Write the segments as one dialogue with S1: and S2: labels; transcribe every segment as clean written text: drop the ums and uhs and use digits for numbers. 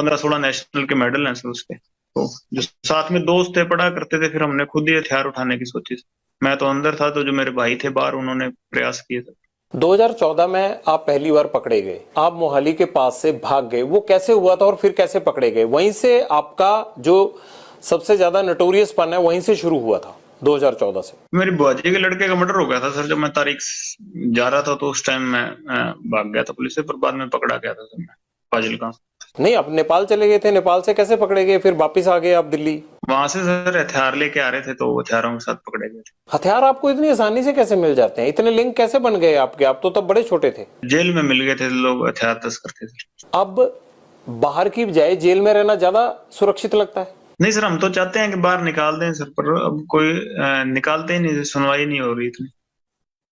S1: 15-16 national के medal हैं sir उसके। तो जो साथ में दोस्त थे पढ़ा करते थे, फिर हमने खुद ही हथियार उठाने की सोची। मैं तो अंदर था, तो जो मेरे भाई थे बाहर, उन्होंने प्रयास किए थे।
S2: 2014 में आप पहली बार पकड़े गए, आप मोहाली के पास से भाग गए, वो कैसे हुआ था और फिर कैसे पकड़े गए? वहीं से आपका जो सबसे ज्यादा नोटोरियस पन है वहीं से शुरू हुआ था 2014 से।
S1: मेरी बुआजी के लड़के का मर्डर हो गया था सर, जब मैं तारीख जा रहा था, तो उस टाइम मैं भाग गया था पुलिस से, पर बाद में पकड़ा गया था सर मैं फाजिलका।
S2: नहीं, आप नेपाल चले गए थे, नेपाल से कैसे पकड़े गए, फिर वापिस आ गए आप दिल्ली?
S1: वहां से सर हथियार लेके आ रहे थे, तो हथियारों के साथ पकड़े गए थे।
S2: हथियार आपको इतनी आसानी से कैसे मिल जाते हैं? इतने लिंक कैसे बन गए आपके? आप तो तब बड़े छोटे थे।
S1: जेल में मिल गए थे लोग, हथियार तस्कर थे सर।
S2: अब बाहर की बजाय जेल में रहना ज्यादा सुरक्षित लगता है?
S1: नहीं सर, हम तो चाहते हैं कि बाहर निकाल दें सर, पर अब कोई निकालते ही नहीं, सुनवाई नहीं हो रही इतनी।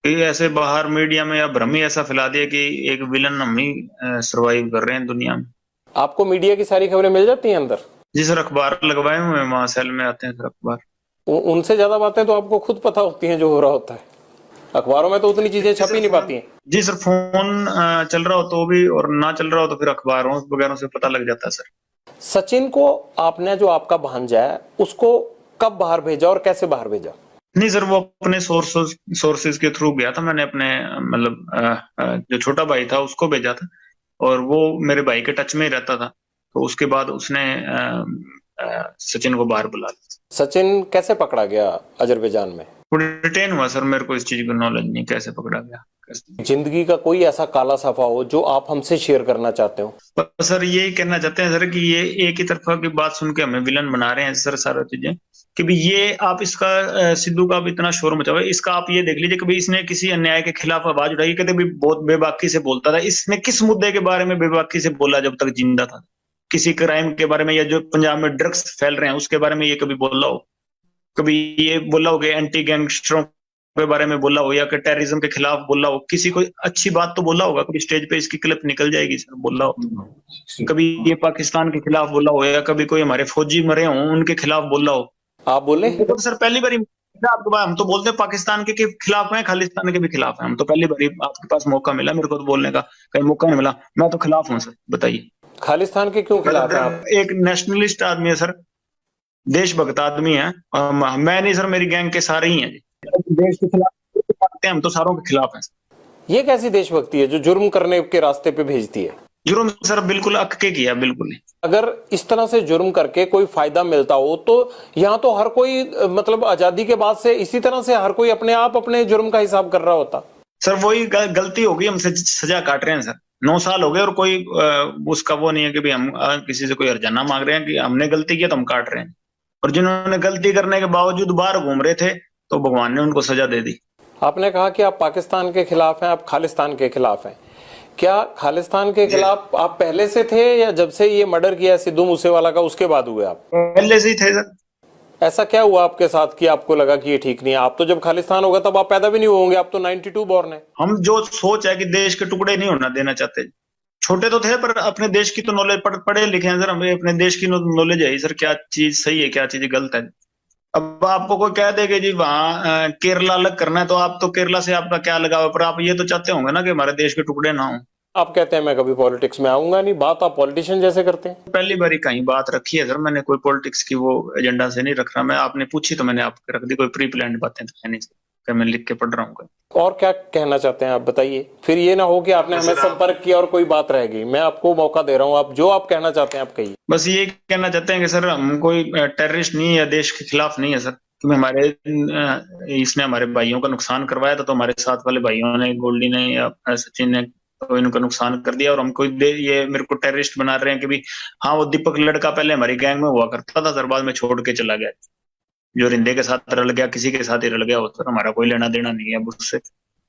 S1: कि ऐसे बाहर मीडिया में या भ्रम ही ऐसा फैला दिया कि एक विलन हम ही सरवाइव कर रहे हैं दुनिया में।
S2: आपको मीडिया की सारी खबरें मिल जाती हैं अंदर?
S1: जी सर, अखबार लगवाए हुए हैं, वहां सेल में आते हैं सर अखबार।
S2: उनसे ज्यादा बातें तो आपको खुद पता होती हैं जो हो रहा होता है, अखबारों में तो उतनी चीजें छप ही नहीं पाती हैं।
S1: जी सर, फोन चल रहा हो तो भी, और ना चल रहा हो तो फिर अखबारों वगैरह से पता लग जाता है सर।
S2: सचिन को आपने, जो आपका भांजा है, उसको कब बाहर भेजा और कैसे बाहर भेजा?
S1: नहीं सर, वो अपने सोर्सेज के थ्रू गया था। मैंने अपने मतलब जो छोटा भाई था उसको भेजा था, और वो मेरे भाई के टच में ही रहता था, तो उसके बाद उसने सचिन को बाहर बुला लिया।
S2: सचिन कैसे पकड़ा गया अजरबैजान में?
S1: वो डिटेन हुआ सर, मेरे को इस चीज की नॉलेज नहीं कैसे पकड़ा गया।
S2: जिंदगी का कोई ऐसा काला सफा हो जो आप हमसे शेयर करना चाहते हो?
S1: पर सर यही कहना चाहते हैं सर कि ये एक ही तरफा की बात सुन के हमें विलन बना रहे हैं सर सारा चीजें, कि भी ये आप इसका सिद्धू का भी इतना शोर मचा हुआ है, इसका आप ये देख लीजिए, कभी इसने किसी अन्याय के खिलाफ आवाज उठाई, कहते भी बहुत बेबाकी से बोलता था। इसने किस मुद्दे के बारे में बेबाकी से बोला जब तक जिंदा था? किसी क्राइम के बारे में, या जो पंजाब में ड्रग्स फैल रहे हैं उसके बारे में ये कभी बोला हो? कभी ये बोला हो कि एंटी गैंगस्टरों के बारे में बोला हो, या कि टेररिज्म के खिलाफ बोला हो? किसी को अच्छी बात तो बोला होगा, कभी स्टेज पे इसकी क्लिप निकल जाएगी सर, बोला हो? कभी ये पाकिस्तान के खिलाफ बोला हो, या कभी कोई हमारे फौजी मरे हों उनके खिलाफ बोला हो?
S2: आप बोले?
S1: तो सर पहली बार आपके पास, हम तो बोलते हैं पाकिस्तान के खिलाफ हैं, खालिस्तान के भी खिलाफ हैं। हम तो पहली बार आपके पास मौका मिला, मेरे को तो बोलने का कहीं मौका नहीं मिला। मैं तो खिलाफ हूँ सर, बताइए।
S2: खालिस्तान के क्यों खिलाफ हैं आप?
S1: एक नेशनलिस्ट आदमी है सर, देशभक्त आदमी है। मैं नहीं सर, मेरी गैंग के सारे ही हैं। देश के खिलाफ हम तो सारों के खिलाफ हैं।
S2: ये कैसी देशभक्ति है जो जुर्म करने के रास्ते पे भेजती है?
S1: जुर्म सर बिल्कुल अक के किया, बिल्कुल।
S2: अगर इस तरह से जुर्म करके कोई फायदा मिलता हो तो यहाँ तो हर कोई, मतलब आजादी के बाद से इसी तरह से हर कोई अपने आप अपने जुर्म का हिसाब कर रहा होता।
S1: सर वही गलती होगी, हमसे सजा काट रहे हैं सर। 9 साल हो गए और कोई उसका वो नहीं है कि भाई हम किसी से कोई हर्जाना मांग रहे हैं कि हमने गलती किया तो हम काट रहे हैं। और जिन्होंने गलती करने के बावजूद बाहर घूम रहे थे, तो भगवान ने उनको सजा दे दी।
S2: आपने कहा कि आप पाकिस्तान के खिलाफ हैं, आप खालिस्तान के खिलाफ हैं। क्या खालिस्तान के खिलाफ आप पहले से थे, या जब से ये मर्डर किया सिद्धू मूसेवाला का उसके बाद हुए आप?
S1: पहले से ही थे सर।
S2: ऐसा क्या हुआ आपके साथ कि आपको लगा कि ये ठीक नहीं है? आप तो जब खालिस्तान होगा तब आप पैदा भी नहीं होंगे, आप तो 92 बॉर्न है।
S1: हम जो सोच है कि देश के टुकड़े नहीं होना देना चाहते। छोटे तो थे पर अपने देश की तो नॉलेज, पढ़े लिखे हैं सर, हमें अपने देश की नॉलेज है सर, क्या चीज सही है क्या चीज गलत है। अब आपको कोई कह दे कि जी वहां केरला अलग करना है, तो आप तो केरला से आपका क्या लगाव है, पर आप ये तो चाहते होंगे ना कि हमारे देश के टुकड़े ना हो।
S2: आप कहते हैं मैं कभी पॉलिटिक्स में आऊंगा नहीं, बात आप पॉलिटिशियन जैसे करते हैं।
S1: पहली बार ही कहीं बात रखी है सर, मैंने कोई पॉलिटिक्स की वो एजेंडा से नहीं रख रहा मैं। आपने पूछी तो मैंने आपको रख दी, कोई प्री प्लान बातें तो है नहीं सर, मैं लिख के पढ़ रहा हूँ।
S2: और क्या कहना चाहते हैं आप बताइए, फिर ये ना हो कि आपने हमें संपर्क किया और कोई बात रह गई। मैं आपको मौका दे रहा हूँ, आप जो आप कहना चाहते हैं आप कहिए।
S1: बस ये कहना चाहते हैं कि सर हम कोई टेररिस्ट नहीं है या देश के खिलाफ नहीं है सर, क्योंकि हमारे इसने हमारे भाइयों का नुकसान करवाया था, तो हमारे साथ वाले भाइयों ने, गोल्डी ने या सचिन ने, तो इनका नुकसान कर दिया। और हमको ये मेरे को टेररिस्ट बना रहे हैं कि भी हाँ वो दीपक लड़का पहले हमारी गैंग में हुआ करता था सर, बाद में छोड़ के चला गया। जो रिंदे के साथ रल गया, किसी के साथ ही रल गया हो सर, हमारा कोई लेना देना नहीं है उससे,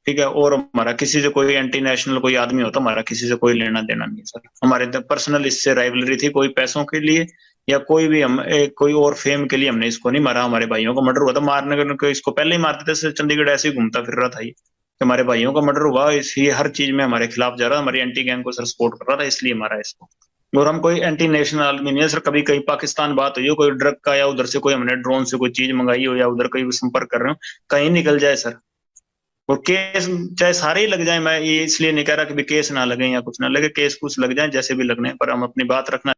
S1: ठीक है। और हमारा किसी से कोई एंटी नेशनल कोई आदमी होता, हमारा किसी से कोई लेना देना नहीं सर। हमारे पर्सनल इससे राइवलरी थी, कोई पैसों के लिए या कोई भी हम कोई और फेम के लिए हमने इसको नहीं मारा। हमारे भाइयों का मर्डर हुआ था, मारने को इसको पहले ही मारते थे, चंडीगढ़ ऐसे ही घूमता फिर रहा था ये। हमारे भाइयों का मर्डर हुआ, इसलिए हर चीज में हमारे खिलाफ जा रहा, हमारी एंटी गैंग को सर सपोर्ट कर रहा था, इसलिए मारा इसको। और हम कोई एंटी नेशनल आदमी नहीं है सर। कभी कहीं पाकिस्तान बात हुई हो, कोई ड्रग का, या उधर से कोई हमने ड्रोन से कोई चीज मंगाई हो, या उधर कोई संपर्क कर रहे हो, कहीं निकल जाए सर। और केस चाहे सारे ही लग जाए, मैं ये इसलिए नहीं कह रहा कि केस ना लगे या कुछ ना लगे, केस कुछ लग जाए जैसे भी लगने, पर हम अपनी बात रखना